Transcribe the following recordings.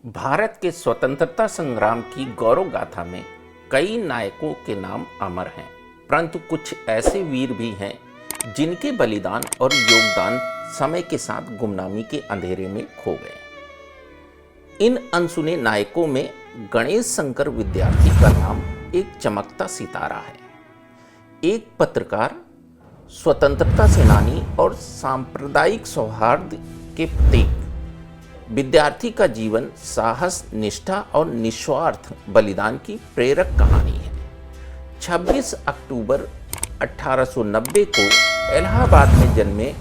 भारत के स्वतंत्रता संग्राम की गौरव गाथा में कई नायकों के नाम अमर हैं, परंतु कुछ ऐसे वीर भी हैं जिनके बलिदान और योगदान समय के साथ गुमनामी के अंधेरे में खो गए। इन अनसुने नायकों में गणेश शंकर विद्यार्थी का नाम एक चमकता सितारा है। एक पत्रकार, स्वतंत्रता सेनानी और सांप्रदायिक सौहार्द के प्रतीक। विद्यार्थी का जीवन साहस, निष्ठा और निस्वार्थ बलिदान की प्रेरक कहानी है। 26 अक्टूबर 1890 को इलाहाबाद में जन्मे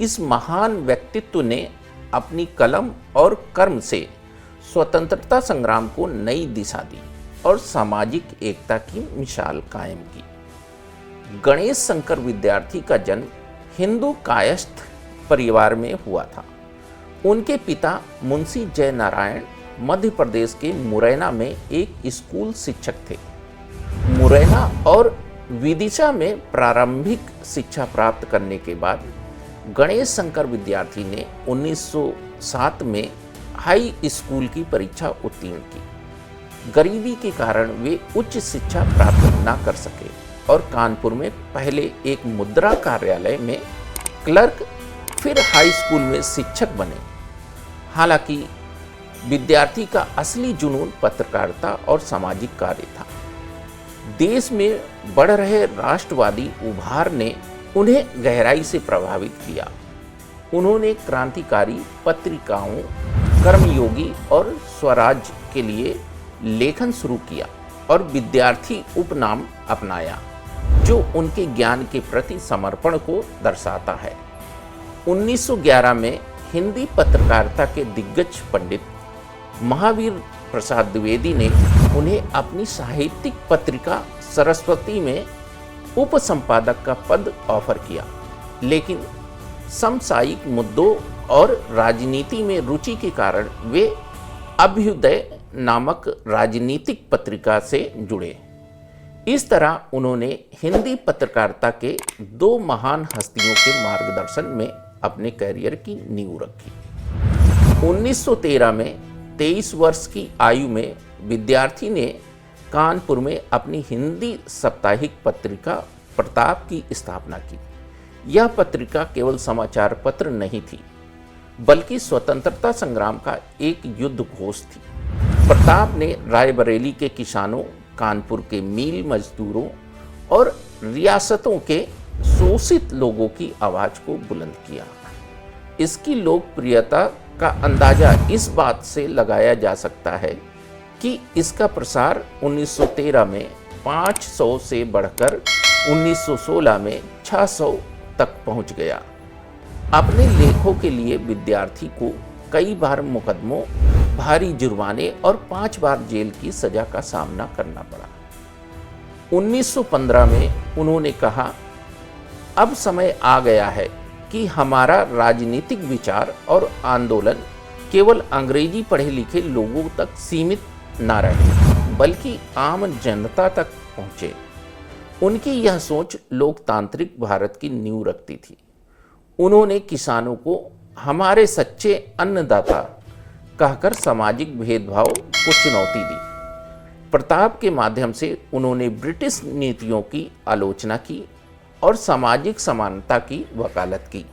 इस महान व्यक्तित्व ने अपनी कलम और कर्म से स्वतंत्रता संग्राम को नई दिशा दी और सामाजिक एकता की मिसाल कायम की। गणेश शंकर विद्यार्थी का जन्म हिंदू कायस्थ परिवार में हुआ था। उनके पिता मुंशी जय नारायण मध्य प्रदेश के मुरैना में एक स्कूल शिक्षक थे। मुरैना और विदिशा में प्रारंभिक शिक्षा प्राप्त करने के बाद गणेश शंकर विद्यार्थी ने 1907 में हाई स्कूल की परीक्षा उत्तीर्ण की। गरीबी के कारण वे उच्च शिक्षा प्राप्त न कर सके और कानपुर में पहले एक मुद्रा कार्यालय में क्लर्क, फिर हाई स्कूल में शिक्षक बने। हालांकि विद्यार्थी का असली जुनून पत्रकारिता और सामाजिक कार्य था। देश में बढ़ रहे राष्ट्रवादी उभार ने उन्हें गहराई से प्रभावित किया। उन्होंने क्रांतिकारी पत्रिकाओं, कर्मयोगी और स्वराज के लिए लेखन शुरू किया और विद्यार्थी उपनाम अपनाया, जो उनके ज्ञान के प्रति समर्पण को दर्शाता है। 1911 में हिंदी पत्रकारिता के दिग्गज पंडित महावीर प्रसाद द्विवेदी ने उन्हें अपनी साहित्यिक पत्रिका सरस्वती में उपसंपादक का पद ऑफर किया, लेकिन समसामयिक मुद्दों और राजनीति में रुचि के कारण वे अभ्युदय नामक राजनीतिक पत्रिका से जुड़े। इस तरह उन्होंने हिंदी पत्रकारिता के दो महान हस्तियों के मार्गदर्शन में अपने करियर की नींव रखी। 1913 में 23 वर्ष की आयु में विद्यार्थी ने कानपुर में अपनी हिंदी साप्ताहिक पत्रिका प्रताप की स्थापना की। यह पत्रिका केवल समाचार पत्र नहीं थी, बल्कि स्वतंत्रता संग्राम का एक युद्ध घोष थी। प्रताप ने रायबरेली के किसानों, कानपुर के मील मजदूरों और रियासतों के शोषित लोगों की आवाज को बुलंद किया। इसकी लोकप्रियता का अंदाजा इस बात से लगाया जा सकता है कि इसका प्रसार 1913 में 500 से बढ़कर 1916 में 600 तक पहुंच गया। अपने लेखों के लिए विद्यार्थी को कई बार मुकदमों, भारी जुर्माने और 5 बार जेल की सजा का सामना करना पड़ा। 1915 में उन्होंने कहा, अब समय आ गया है कि हमारा राजनीतिक विचार और आंदोलन केवल अंग्रेजी पढ़े लिखे लोगों तक सीमित न रहे, बल्कि आम जनता तक पहुँचे। उनकी यह सोच लोकतांत्रिक भारत की नींव रखती थी। उन्होंने किसानों को हमारे सच्चे अन्नदाता कहकर सामाजिक भेदभाव को चुनौती दी। प्रताप के माध्यम से उन्होंने ब्रिटिश नीतियों की आलोचना की और सामाजिक समानता की वकालत की।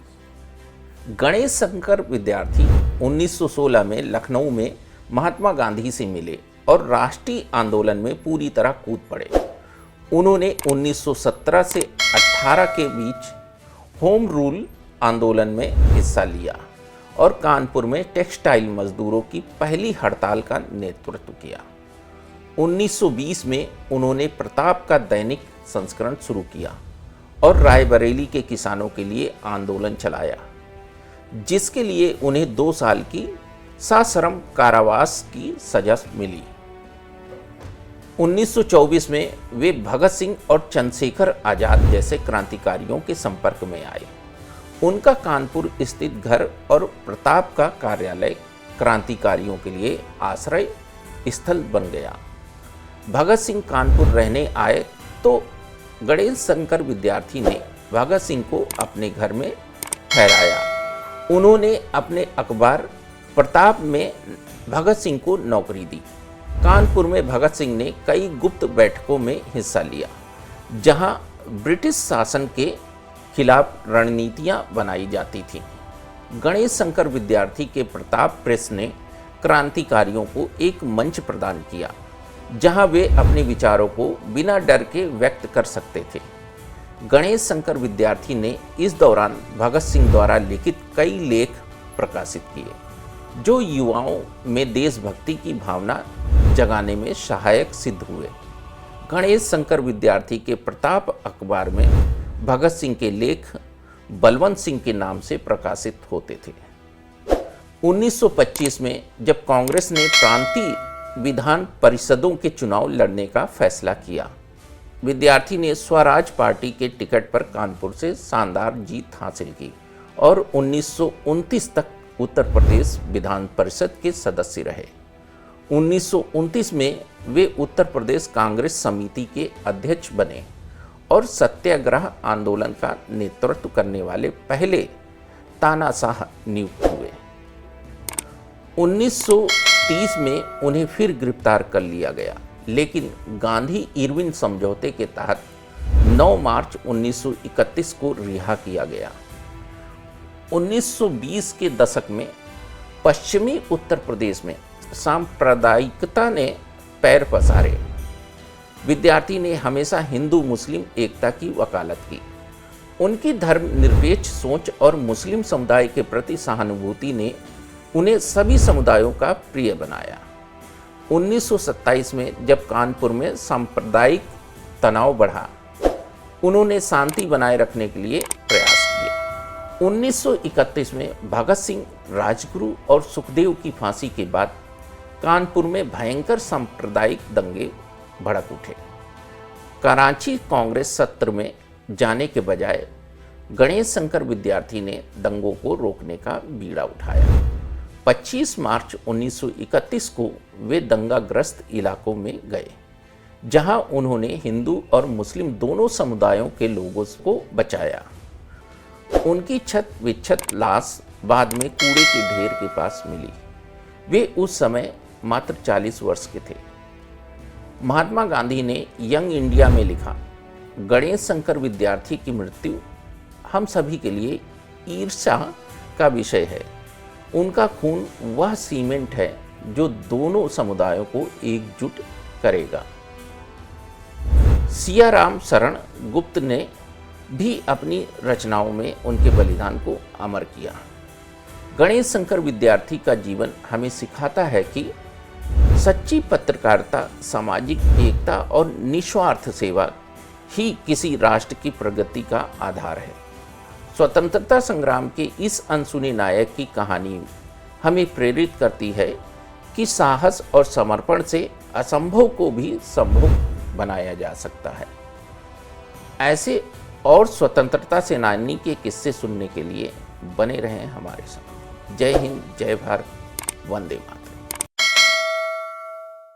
गणेश शंकर विद्यार्थी 1916 में लखनऊ में महात्मा गांधी से मिले और राष्ट्रीय आंदोलन में पूरी तरह कूद पड़े। उन्होंने 1917 से 18 के बीच होम रूल आंदोलन में हिस्सा लिया और कानपुर में टेक्सटाइल मजदूरों की पहली हड़ताल का नेतृत्व किया। 1920 में उन्होंने प्रताप का दैनिक संस्करण शुरू किया और रायबरेली के किसानों के लिए आंदोलन चलाया, जिसके लिए उन्हें 2 साल की सश्रम कारावास की सजा मिली। 1924 में वे भगत सिंह और चंद्रशेखर आजाद जैसे क्रांतिकारियों के संपर्क में आए। उनका कानपुर स्थित घर और प्रताप का कार्यालय क्रांतिकारियों के लिए आश्रय स्थल बन गया। भगत सिंह कानपुर रहने आए तो गणेश शंकर विद्यार्थी ने भगत सिंह को अपने घर में ठहराया। उन्होंने अपने अखबार प्रताप में भगत सिंह को नौकरी दी। कानपुर में भगत सिंह ने कई गुप्त बैठकों में हिस्सा लिया, जहां ब्रिटिश शासन के खिलाफ रणनीतियां बनाई जाती थीं। गणेश शंकर विद्यार्थी के प्रताप प्रेस ने क्रांतिकारियों को एक मंच प्रदान किया, जहां वे अपने विचारों को बिना डर के व्यक्त कर सकते थे। गणेश शंकर विद्यार्थी ने इस दौरान भगत सिंह द्वारा लिखित कई लेख प्रकाशित किए, जो युवाओं में देशभक्ति की भावना जगाने में सहायक सिद्ध हुए। गणेश शंकर विद्यार्थी के प्रताप अखबार में भगत सिंह के लेख बलवंत सिंह के नाम से प्रकाशित होते थे। 1925 में जब कांग्रेस ने प्रांतीय विधान परिषदों के चुनाव लड़ने का फैसला किया, विद्यार्थी ने स्वराज पार्टी के टिकट पर कानपुर से शानदार जीत हासिल की और 1929 तक उत्तर प्रदेश विधान परिषद के सदस्य रहे। 1929 में वे उत्तर प्रदेश कांग्रेस समिति के अध्यक्ष बने और सत्याग्रह आंदोलन का नेतृत्व करने वाले पहले तानाशाह नियुक्त हुए। 1930 में उन्हें फिर गिरफ्तार कर लिया गया, लेकिन गांधी इरविन समझौते के तहत 9 मार्च 1931 को रिहा किया गया। 1920 के दशक में पश्चिमी उत्तर प्रदेश में सांप्रदायिकता ने पैर पसारे। विद्यार्थी ने हमेशा हिंदू मुस्लिम एकता की वकालत की। उनकी धर्मनिरपेक्ष सोच और मुस्लिम समुदाय के प्रति सहानुभूति ने उन्हें सभी समुदायों का प्रिय बनाया। 1927 में जब कानपुर में सांप्रदायिक तनाव बढ़ा, उन्होंने शांति बनाए रखने के लिए प्रयास किए। 1931 में भगत सिंह, राजगुरु और सुखदेव की फांसी के बाद कानपुर में भयंकर सांप्रदायिक दंगे भड़क उठे। कराची कांग्रेस सत्र में जाने के बजाय गणेश शंकर विद्यार्थी ने दंगों को रोकने का बीड़ा उठाया। 25 मार्च 1931 को वे दंगाग्रस्त इलाकों में गए, जहां उन्होंने हिंदू और मुस्लिम दोनों समुदायों के लोगों को बचाया। उनकी छत विक्षत लाश बाद में कूड़े के ढेर के पास मिली। वे उस समय मात्र 40 वर्ष के थे। महात्मा गांधी ने यंग इंडिया में लिखा, गणेश शंकर विद्यार्थी की मृत्यु हम सभी के लिए ईर्ष्या का विषय है। उनका खून वह सीमेंट है जो दोनों समुदायों को एकजुट करेगा। सियाराम शरण गुप्त ने भी अपनी रचनाओं में उनके बलिदान को अमर किया। गणेश शंकर विद्यार्थी का जीवन हमें सिखाता है कि सच्ची पत्रकारिता, सामाजिक एकता और निस्वार्थ सेवा ही किसी राष्ट्र की प्रगति का आधार है। स्वतंत्रता संग्राम के इस अनसुने नायक की कहानी हमें प्रेरित करती है कि साहस और समर्पण से असंभव को भी संभव बनाया जा सकता है। ऐसे और स्वतंत्रता सेनानी के किस्से सुनने के लिए बने रहें हमारे साथ। जय हिंद, जय भारत, वंदे मातरम।